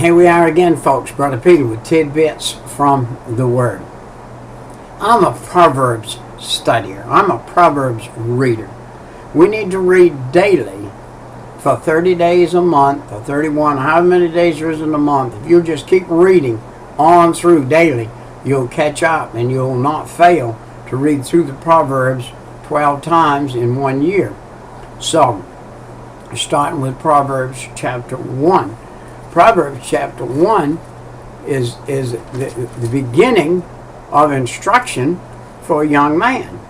Here we are again, folks. Brother Peter with tidbits from the Word. I'm a Proverbs studier. I'm a Proverbs reader. We need to read daily for 30 days a month, or 31, however many days there is in a month. If you just keep reading on through daily, you'll catch up and you'll not fail to read through the Proverbs 12 times in 1 year. So, starting with Proverbs chapter 1. Proverbs chapter 1 is the beginning of instruction for a young man.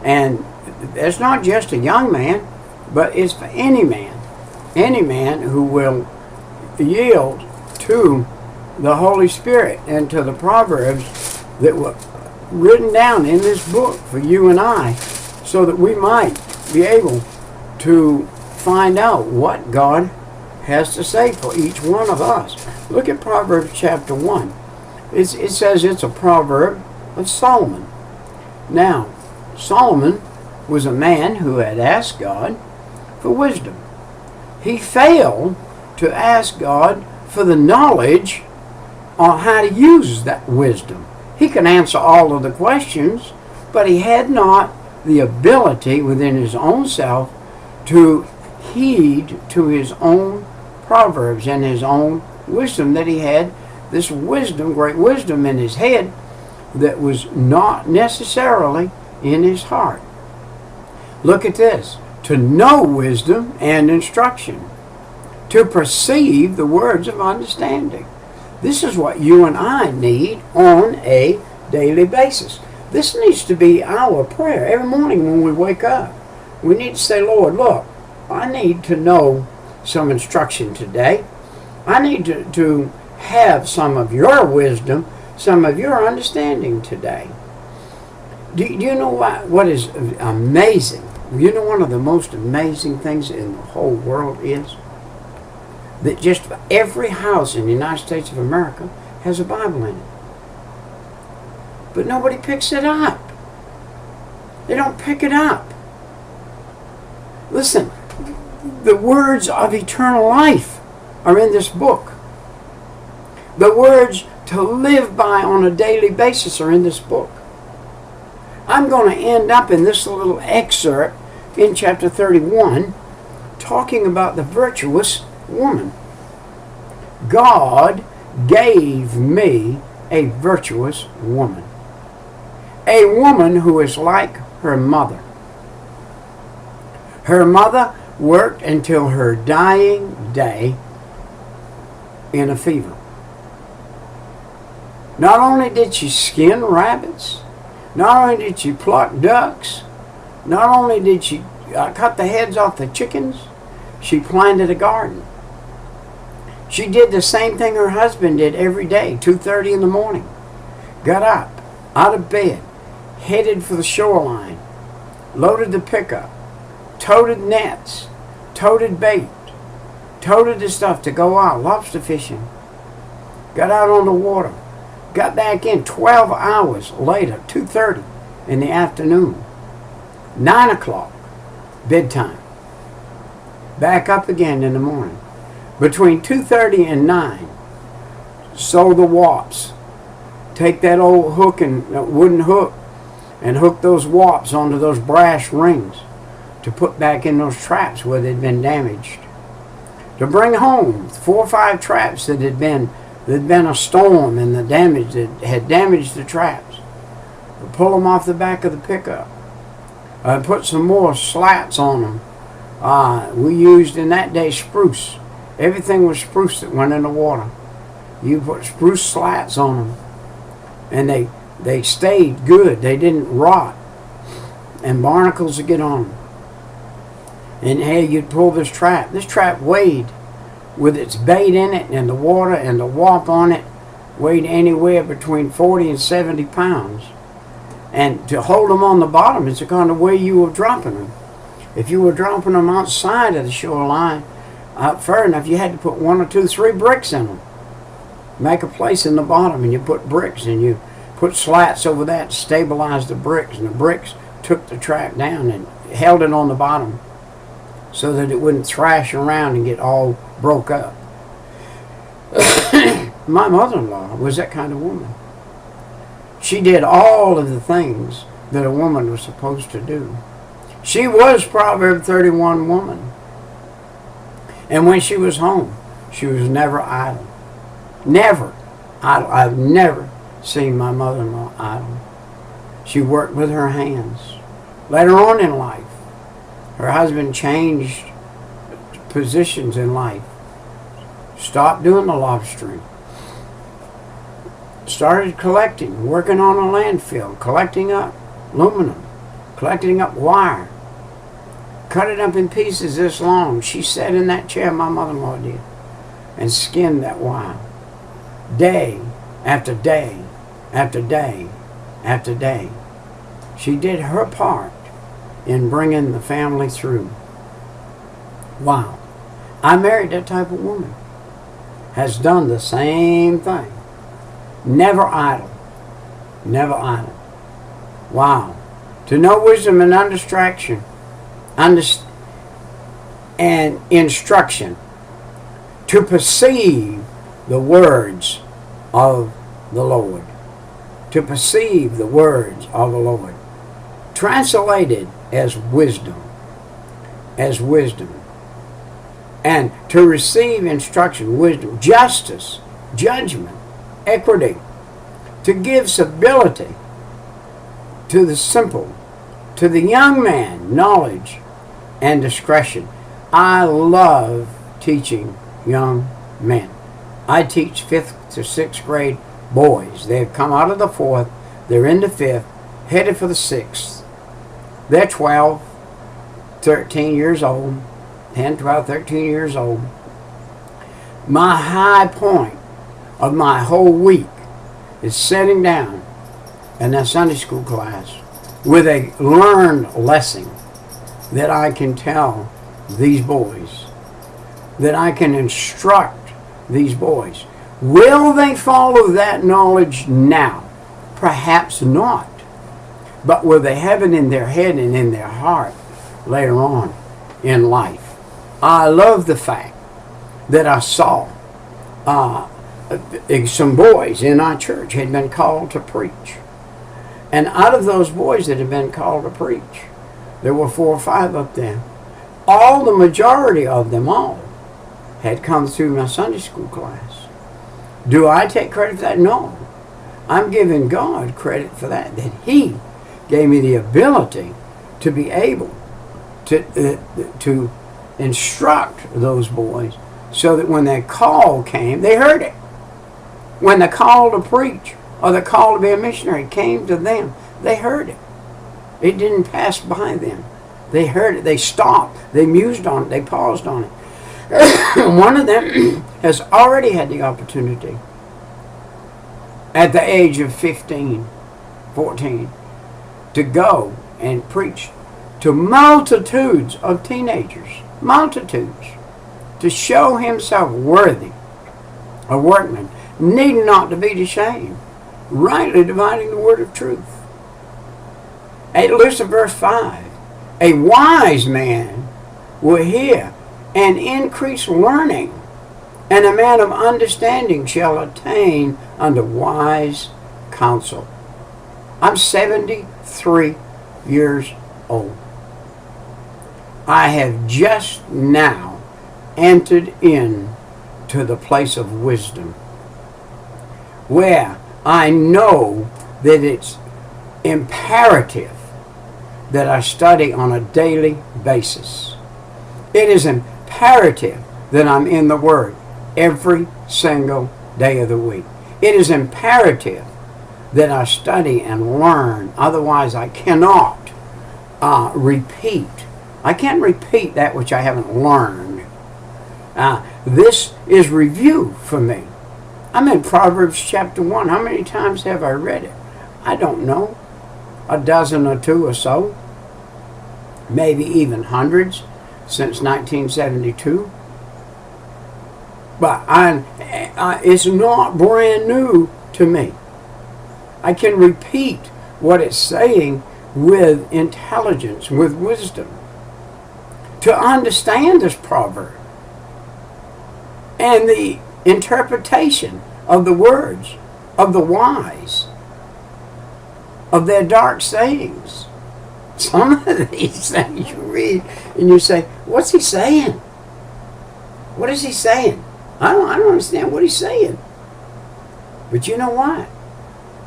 And it's not just a young man, but it's for any man who will yield to the Holy Spirit and to the Proverbs that were written down in this book for you and I, so that we might be able to find out what God has to say for each one of us. Look at Proverbs chapter 1. It says it's a proverb of Solomon. Now, Solomon was a man who had asked God for wisdom. He failed to ask God for the knowledge on how to use that wisdom. He can answer all of the questions, but he had not the ability within his own self to heed to his own proverbs and his own wisdom, that he had this wisdom, great wisdom in his head that was not necessarily in his heart. Look at this. To know wisdom and instruction, to perceive the words of understanding. This is what you and I need on a daily basis. This needs to be our prayer every morning when we wake up. We need to say, Lord, look, I need to know some instruction today. I need to have some of your wisdom, some of your understanding today. Do you know what is amazing? You know one of the most amazing things in the whole world is that just every house in the United States of America has a Bible in it. But nobody picks it up. They don't pick it up. Listen, the words of eternal life are in this book. The words to live by on a daily basis are in this book. I'm going to end up in this little excerpt in chapter 31 talking about the virtuous woman. God gave me a virtuous woman. A woman who is like her mother. Her mother worked until her dying day in a fever. Not only did she skin rabbits, not only did she pluck ducks, not only did she cut the heads off the chickens, she planted a garden. She did the same thing her husband did every day, 2:30 in the morning. Got up, out of bed, headed for the shoreline, loaded the pickup, toted nets, toted bait, toted the stuff to go out lobster fishing, got out on the water, got back in 12 hours later, 2:30 in the afternoon, 9 o'clock, bedtime, back up again in the morning. Between 2:30 and 9, sew the warps. Take that old hook and wooden hook and hook those warps onto those brass rings to put back in those traps where they'd been damaged. To bring home 4 or 5 traps that had been a storm and the damage that had damaged the traps. To pull them off the back of the pickup. Put some more slats on them. We used in that day spruce. Everything was spruce that went in the water. You put spruce slats on them, and they stayed good. They didn't rot. And barnacles would get on them. And hey, you'd pull this trap. This trap weighed, with its bait in it and the water and the warp on it, weighed anywhere between 40 and 70 pounds. And to hold them on the bottom is the kind of way you were dropping them. If you were dropping them outside of the shoreline, out far enough, you had to put 1 or 2, 3 bricks in them. Make a place in the bottom, and you put bricks, and you put slats over that to stabilize the bricks, and the bricks took the track down and held it on the bottom so that it wouldn't thrash around and get all broke up. My mother-in-law was that kind of woman. She did all of the things that a woman was supposed to do. She was Proverb 31 woman. And when she was home, she was never idle. Never idle. I've never seen my mother-in-law idle. She worked with her hands. Later on in life, her husband changed positions in life. Stopped doing the lobstering. Started collecting, working on a landfill, collecting up aluminum, collecting up wire. Cut it up in pieces this long. She sat in that chair, my mother-in-law did, and skinned that wire. Day after day after day after day. She did her part in bringing the family through. Wow. I married that type of woman. Has done the same thing. Never idle. Never idle. Wow. To know wisdom and and instruction. To perceive the words of the Lord. To perceive the words of the Lord. Translated as wisdom. As wisdom. And to receive instruction, wisdom, justice, judgment, equity, to give stability to the simple, to the young man, knowledge and discretion. I love teaching young men. I teach 5th to 6th grade boys. They've come out of the 4th, they're in the 5th, headed for the 6th. They're 12, 13 years old, 10, 12, 13 years old. My high point of my whole week is sitting down in that Sunday school class with a learned lesson that I can tell these boys, that I can instruct these boys. Will they follow that knowledge now? Perhaps not. But will they have it in their head and in their heart later on in life? I love the fact that I saw some boys in our church had been called to preach. And out of those boys that had been called to preach, there were 4 or 5 up there. The majority of them all had come through my Sunday school class. Do I take credit for that? No. I'm giving God credit for that He gave me the ability to be able to instruct those boys so that when that call came, they heard it. When the call to preach or the call to be a missionary came to them, they heard it. It didn't pass by them. They heard it. They stopped. They mused on it. They paused on it. One of them has already had the opportunity at the age of 15, 14 to go and preach to multitudes of teenagers. Multitudes. To show himself worthy, a workman, needing not to be ashamed, rightly dividing the word of truth. Listen, verse 5. A wise man will hear and increase learning, and a man of understanding shall attain unto wise counsel. I'm 73 years old. I have just now entered into the place of wisdom, where I know that it's imperative that I study on a daily basis. It is imperative that I'm in the Word every single day of the week. It is imperative that I study and learn. Otherwise, I cannot repeat. I can't repeat that which I haven't learned. This is review for me. I'm in Proverbs chapter 1. How many times have I read it? I don't know. A dozen or two or so. Maybe even hundreds since 1972. But it's not brand new to me. I can repeat what it's saying with intelligence, with wisdom. To understand this proverb and the interpretation of the words of the wise, of their dark sayings. Some of these things you read and you say, what's he saying? What is he saying? I don't understand what he's saying. But you know what?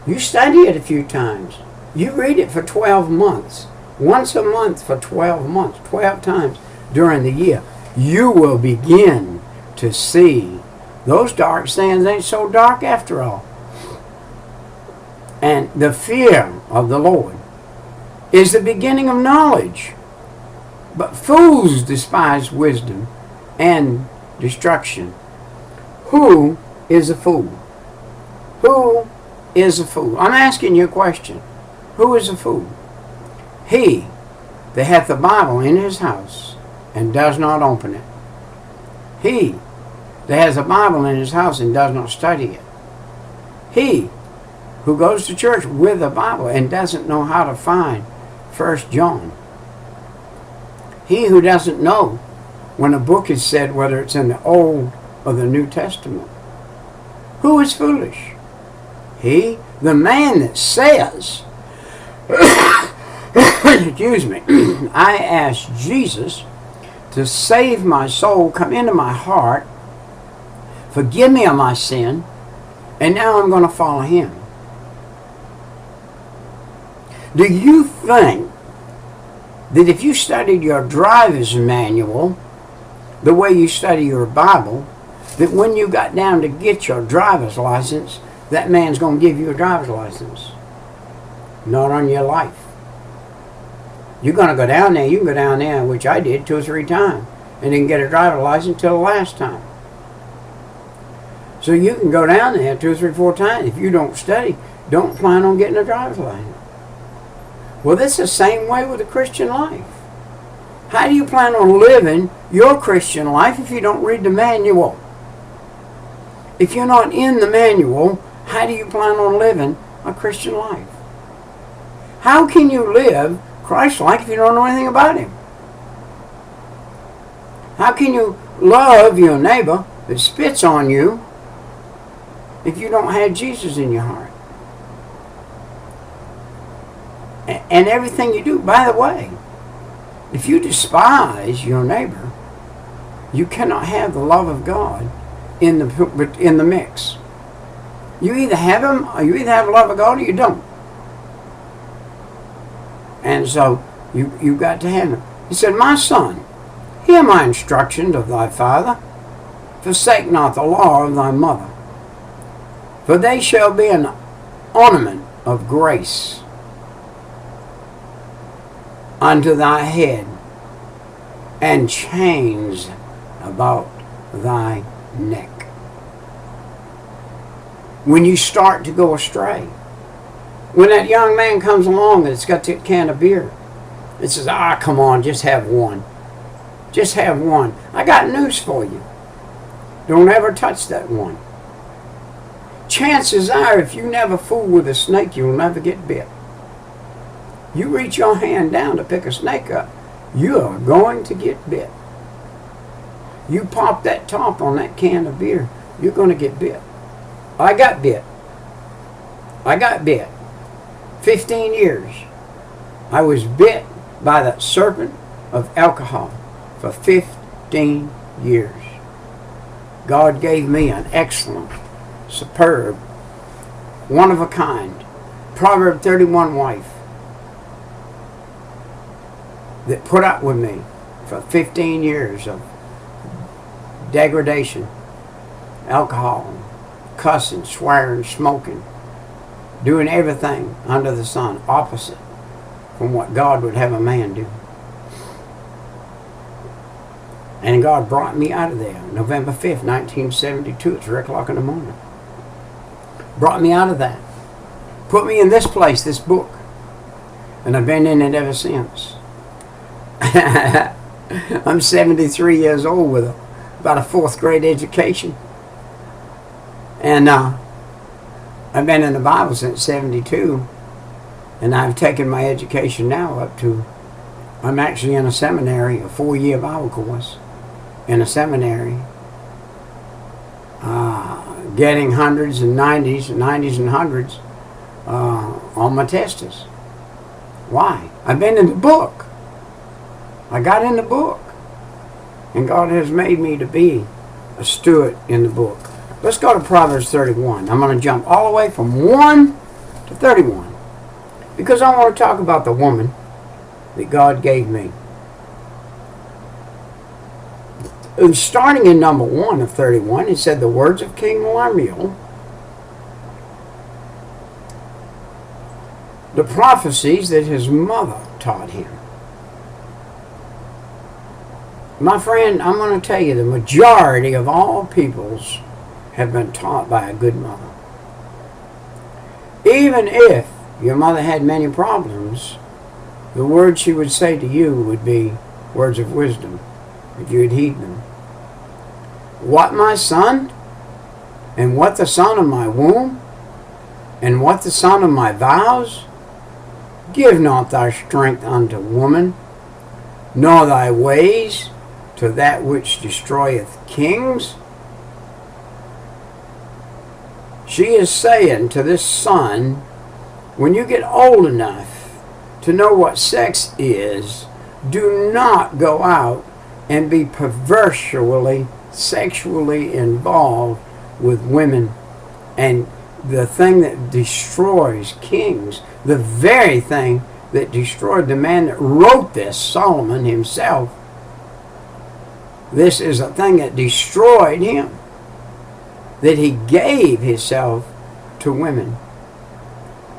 You study it a few times. You read it for 12 months. Once a month for 12 months, 12 times during the year. You will begin to see those dark sayings ain't so dark after all. And the fear of the Lord is the beginning of knowledge. But fools despise wisdom and destruction. Who is a fool? Who is a fool? I'm asking you a question. Who is a fool? He that hath the Bible in his house and does not open it. He that has a Bible in his house and does not study it. He who goes to church with a Bible and doesn't know how to find 1 John. He who doesn't know when a book is said, whether it's in the Old or the New Testament. Who is foolish? He, the man that says, excuse me, I asked Jesus to save my soul, come into my heart, forgive me of my sin, and now I'm going to follow him. Do you think that if you studied your driver's manual the way you study your Bible, that when you got down to get your driver's license, that man's going to give you a driver's license? Not on your life. You're going to go down there. You can go down there, which I did 2 or 3 times, and didn't get a driver's license until the last time. So you can go down there 2 or 3 or 4 times. If you don't study, don't plan on getting a driver's license. Well, this is the same way with the Christian life. How do you plan on living your Christian life if you don't read the manual? If you're not in the manual, how do you plan on living a Christian life? How can you live Christ-like if you don't know anything about him? How can you love your neighbor that spits on you if you don't have Jesus in your heart? And everything you do, by the way, if you despise your neighbor, you cannot have the love of God in the mix. You either have him, or you either have the love of God, or you don't. And so you got to have him. He said, my son, hear my instructions of thy father. Forsake not the law of thy mother. For they shall be an ornament of grace unto thy head, and chains about thy neck. When you start to go astray, when that young man comes along that's got that can of beer, and says, come on, just have one. Just have one. I got news for you. Don't ever touch that one. Chances are, if you never fool with a snake, you'll never get bit. You reach your hand down to pick a snake up, you are going to get bit. You pop that top on that can of beer, you're going to get bit. I got bit. I got bit. 15 years. I was bit by the serpent of alcohol for 15 years. God gave me an excellent, superb, one-of-a-kind, Proverb 31 wife that put up with me for 15 years of degradation, alcohol, cussing, swearing, smoking, doing everything under the sun opposite from what God would have a man do. And God brought me out of there November 5th, 1972 at 3 o'clock in the morning. Brought me out of that. Put me in this place, this book. And I've been in it ever since. I'm 73 years old with about a 4th grade education. And I've been in the Bible since 72. And I've taken my education now up to, I'm actually in a seminary, a 4-year Bible course in a seminary. getting hundreds and 90s and hundreds on my testes. Why? I've been in the book. I got in the book. And God has made me to be a steward in the book. Let's go to Proverbs 31. I'm going to jump all the way from 1 to 31. Because I want to talk about the woman that God gave me. And starting in number 1 of 31, it said the words of King Lemuel, the prophecies that his mother taught him. My friend, I'm going to tell you, the majority of all peoples have been taught by a good mother. Even if your mother had many problems, the words she would say to you would be words of wisdom, if you would heed them. What, my son? And what the son of my womb? And what the son of my vows? Give not thy strength unto woman, nor thy ways to that which destroyeth kings. She is saying to this son, when you get old enough to know what sex is, do not go out and be perversely, sexually involved with women. And the thing that destroys kings, the very thing that destroyed the man that wrote this, Solomon himself, this is a thing that destroyed him, that he gave himself to women.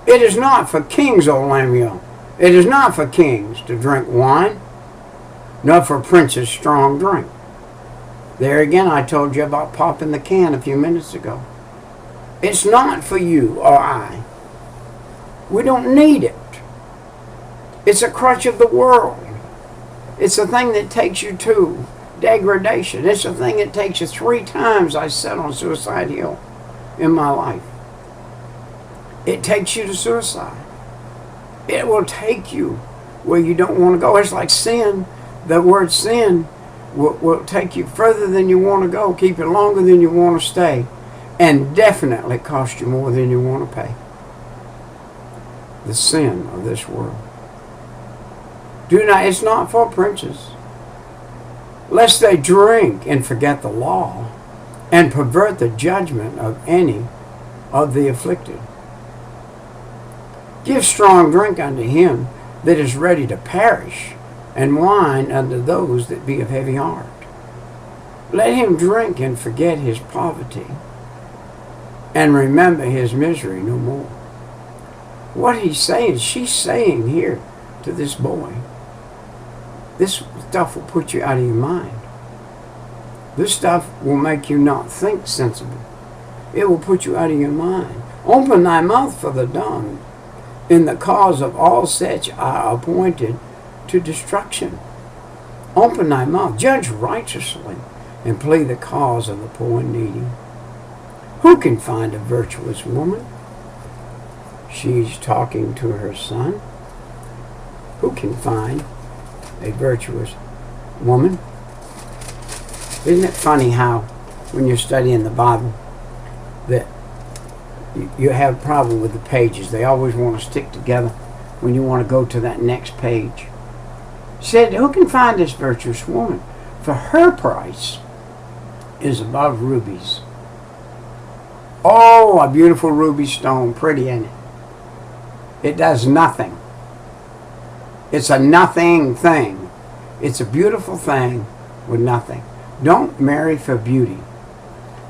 It is not for kings, O Lemuel. It is not for kings to drink wine, nor for princes strong drink. There again, I told you about popping the can a few minutes ago. It's not for you or I. We don't need it. It's a crutch of the world. It's a thing that takes you to degradation. It's a thing that takes you 3 times I sat on Suicide Hill in my life. It takes you to suicide. It will take you where you don't want to go. It's like sin. The word sin will take you further than you want to go, keep you longer than you want to stay, and definitely cost you more than you want to pay. The sin of this world. It's not for princes, lest they drink and forget the law and pervert the judgment of any of the afflicted. Give strong drink unto him that is ready to perish, and wine unto those that be of heavy heart. Let him drink and forget his poverty, and remember his misery no more. What he's saying, she's saying here to this boy, this stuff will put you out of your mind. This stuff will make you not think sensible. It will put you out of your mind. Open thy mouth for the dumb. In the cause of all such are appointed to destruction. Open thy mouth, judge righteously, and plead the cause of the poor and needy. Who can find a virtuous woman? She's talking to her son. Who can find a virtuous woman? Isn't it funny how, when you're studying the Bible, that you have a problem with the pages? They always want to stick together when you want to go to that next page. She said, who can find this virtuous woman? For her price is above rubies. Oh, a beautiful ruby stone, pretty, ain't it? It does nothing. It's a nothing thing. It's a beautiful thing with nothing. Don't marry for beauty.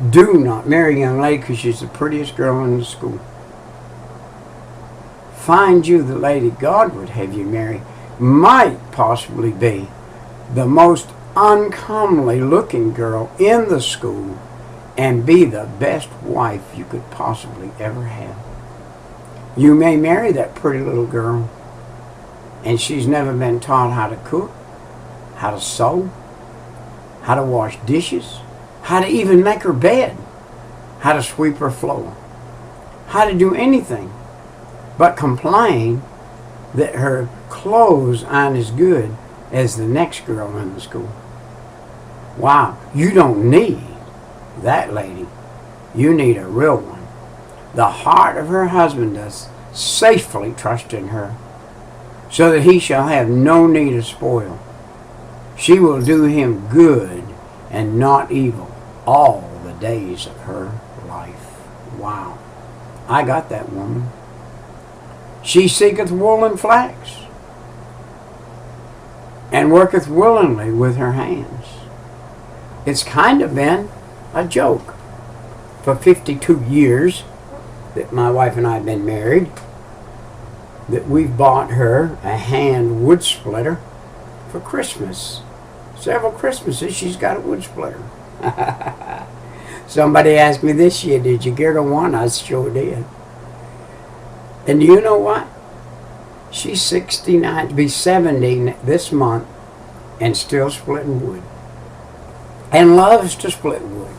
Do not marry a young lady because she's the prettiest girl in the school. Find you the lady God would have you marry. Might possibly be the most uncomely looking girl in the school and be the best wife you could possibly ever have. You may marry that pretty little girl and she's never been taught how to cook, how to sew, how to wash dishes, how to even make her bed, how to sweep her floor, how to do anything but complain that her clothes aren't as good as the next girl in the school. Wow, you don't need that lady. You need a real one. The heart of her husband does safely trust in her, so that he shall have no need of spoil. She will do him good and not evil all the days of her life. Wow. I got that woman. She seeketh wool and flax, and worketh willingly with her hands. It's kind of been a joke for 52 years that my wife and I have been married, that we've bought her a hand wood splitter for Christmas. Several Christmases she's got a wood splitter. Somebody asked me this year, did you get her one? I sure did. And do you know what? She's 69, to be 70 this month, and still splitting wood. And loves to split wood.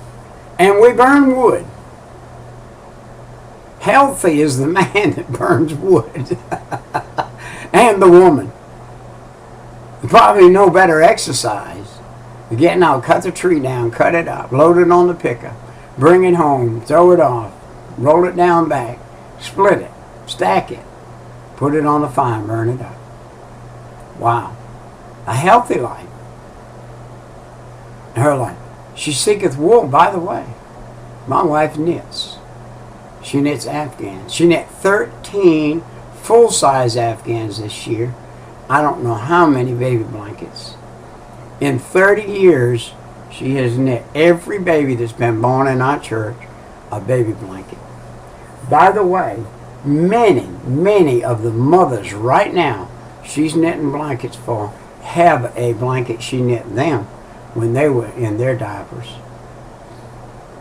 And we burn wood. Healthy is the man that burns wood. And the woman. Probably no better exercise. Getting out, cut the tree down, cut it up, load it on the pickup, bring it home, throw it off, roll it down back, split it, stack it, put it on the fire, burn it up. Wow. A healthy life. Her life. She seeketh wool, by the way. My wife knits. She knits Afghans. She knit 13 full-size Afghans this year. I don't know how many baby blankets. In 30 years, she has knit every baby that's been born in our church a baby blanket. By the way, many of the mothers right now she's knitting blankets for have a blanket she knit them when they were in their diapers.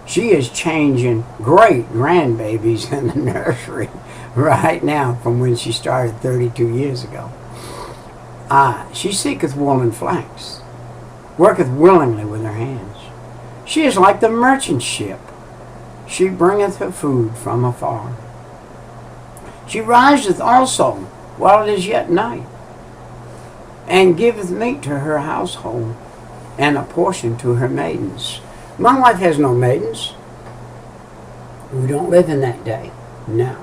She is changing great grandbabies in the nursery right now from when she started 32 years ago. She seeketh wool and flax, worketh willingly with her hands. She is like the merchant ship. She bringeth her food from afar. She riseth also while it is yet night, and giveth meat to her household, and a portion to her maidens. My wife has no maidens. We don't live in that day. No.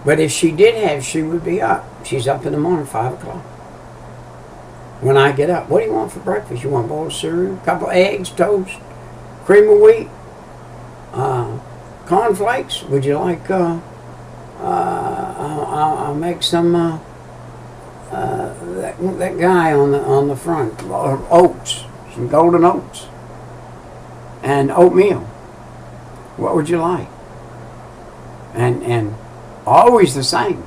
But if she did have, she would be up. She's up in the morning, 5 o'clock. When I get up, what do you want for breakfast? You want a bowl of cereal, a couple of eggs, toast, cream of wheat, cornflakes? Would you like, I'll make some, that guy on the front, oats, some golden oats, and oatmeal. What would you like? And always the same.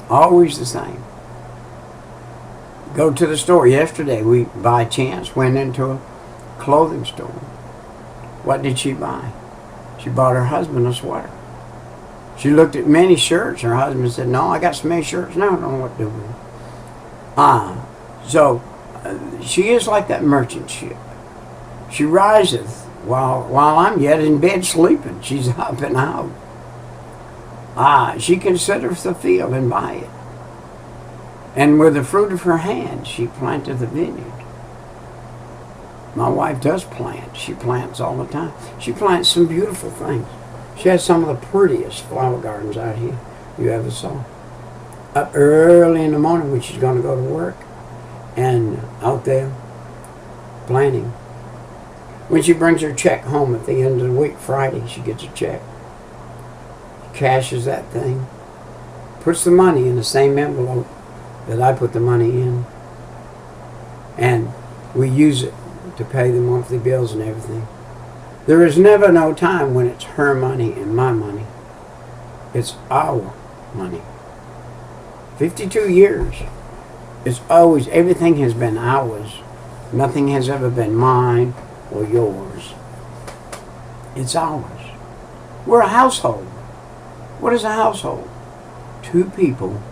Always the same. Go to the store. Yesterday we, by chance, went into a clothing store. What did she buy? She bought her husband a sweater. She looked at many shirts. Her husband said, no, I got so many shirts now, I don't know what to do with them. So she is like that merchant ship. She riseth while I'm yet in bed sleeping. She's up and out. She considereth the field and buy it. And with the fruit of her hand she planteth a vineyard. My wife does plant. She plants all the time. She plants some beautiful things. She has some of the prettiest flower gardens out here you ever saw. Up early in the morning when she's going to go to work, and out there planting. When she brings her check home at the end of the week, Friday, she gets a check. Cashes that thing. Puts the money in the same envelope that I put the money in. And we use it to pay the monthly bills and everything. There is never no time when it's her money and my money. It's our money. 52 years. It's always, everything has been ours. Nothing has ever been mine or yours. It's ours. We're a household. What is a household? Two people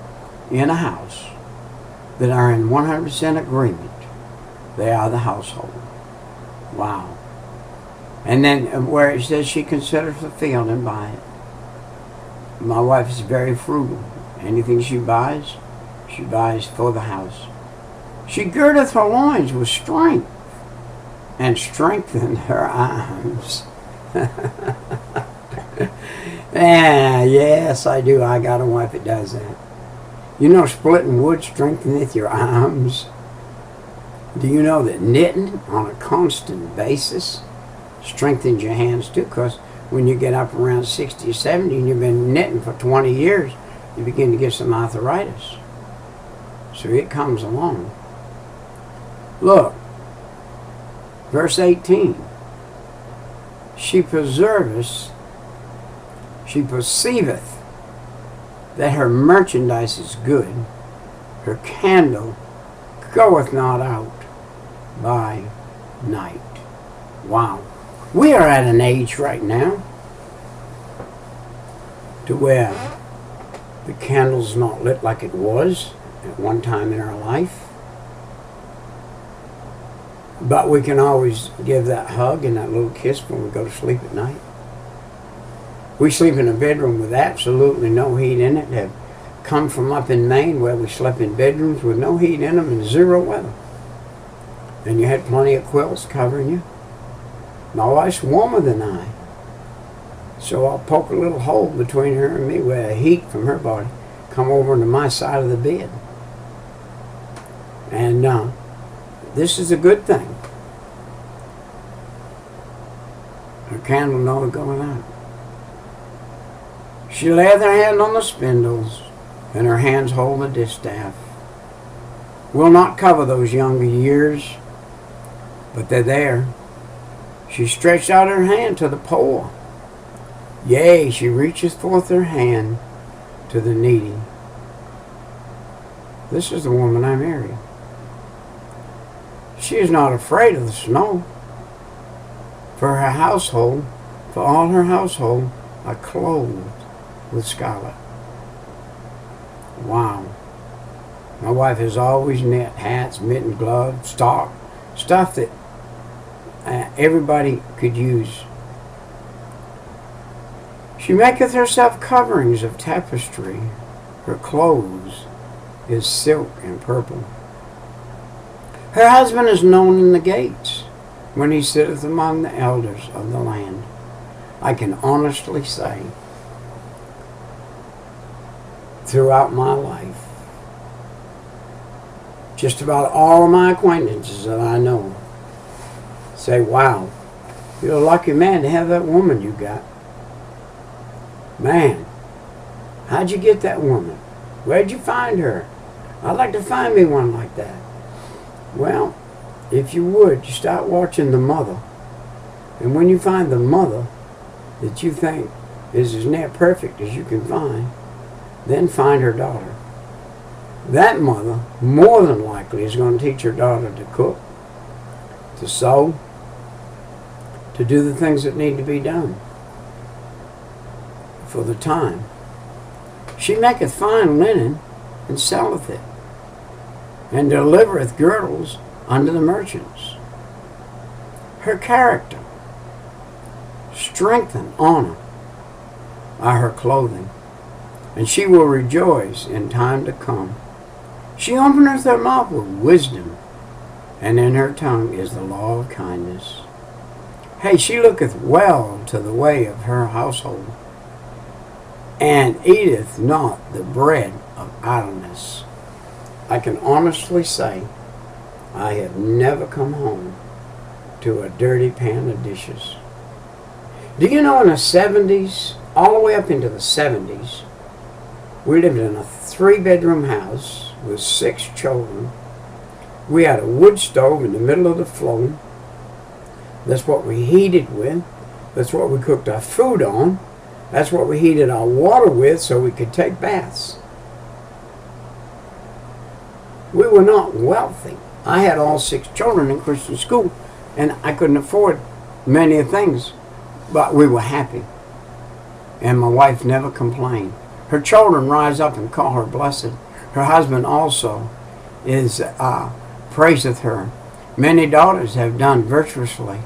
in a house that are in 100% agreement. They are the household. Wow. And then where it says she considers the field and buy it. My wife is very frugal. Anything she buys for the house. She girdeth her loins with strength. and strengthen her arms. Yes, I do. I got a wife that does that. You know, splitting wood strengtheneth your arms. Do you know that knitting on a constant basis strengthens your hands too? Because when you get up around 60 or 70 and you've been knitting for 20 years, you begin to get some arthritis. So it comes along. Look, verse 18. She perceiveth that her merchandise is good. Her candle goeth not out by night. Wow. We are at an age right now to where the candle's not lit like it was at one time in our life. But we can always give that hug and that little kiss when we go to sleep at night. We sleep in a bedroom with absolutely no heat in it. Have come from up in Maine where we slept in bedrooms with no heat in them and zero weather. And you had plenty of quilts covering you. My wife's warmer than I. So I'll poke a little hole between her and me where heat from her body come over into my side of the bed. And this is a good thing. Her candle never going out. She laid her hand on the spindles, and her hands hold the distaff. Will not cover those younger years, but they're there. She stretched out her hand to the poor. Yea, she reacheth forth her hand to the needy. This is the woman I married. She is not afraid of the snow. For her household, for all her household, are clothed with scarlet. Wow. My wife has always knit hats, mittens, gloves, stuff that everybody could use. She maketh herself coverings of tapestry. Her clothes is silk and purple. Her husband is known in the gates when he sitteth among the elders of the land. I can honestly say, throughout my life, just about all of my acquaintances that I know say, wow, you're a lucky man to have that woman you got. Man, how'd you get that woman? Where'd you find her? I'd like to find me one like that. Well, if you would, you start watching the mother. And when you find the mother that you think is as near perfect as you can find, then find her daughter. That mother, more than likely, is going to teach her daughter to cook, to sew, to do the things that need to be done for the time. She maketh fine linen, and selleth it, and delivereth girdles unto the merchants. Her character, strength and honor are her clothing, and she will rejoice in time to come. She openeth her mouth with wisdom, and in her tongue is the law of kindness. Hey, she looketh well to the way of her household, and eateth not the bread of idleness. I can honestly say I have never come home to a dirty pan of dishes. Do you know in the 70s, all the way up into the 70s, we lived in a 3-bedroom house with 6 children. We had a wood stove in the middle of the floor. That's what we heated with. That's what we cooked our food on. That's what we heated our water with so we could take baths. We were not wealthy. I had all 6 children in Christian school, and I couldn't afford many things, but we were happy. And my wife never complained. Her children rise up and call her blessed. Her husband also is praiseth her. Many daughters have done virtuously,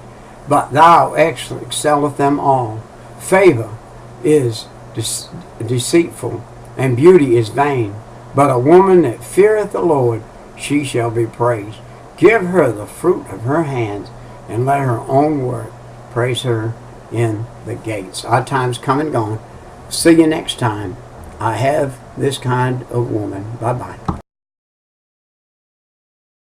but thou excelleth them all. Favor is deceitful, and beauty is vain. But a woman that feareth the Lord, she shall be praised. Give her the fruit of her hands, and let her own work praise her in the gates. Our time's come and gone. See you next time. I have this kind of woman. Bye-bye.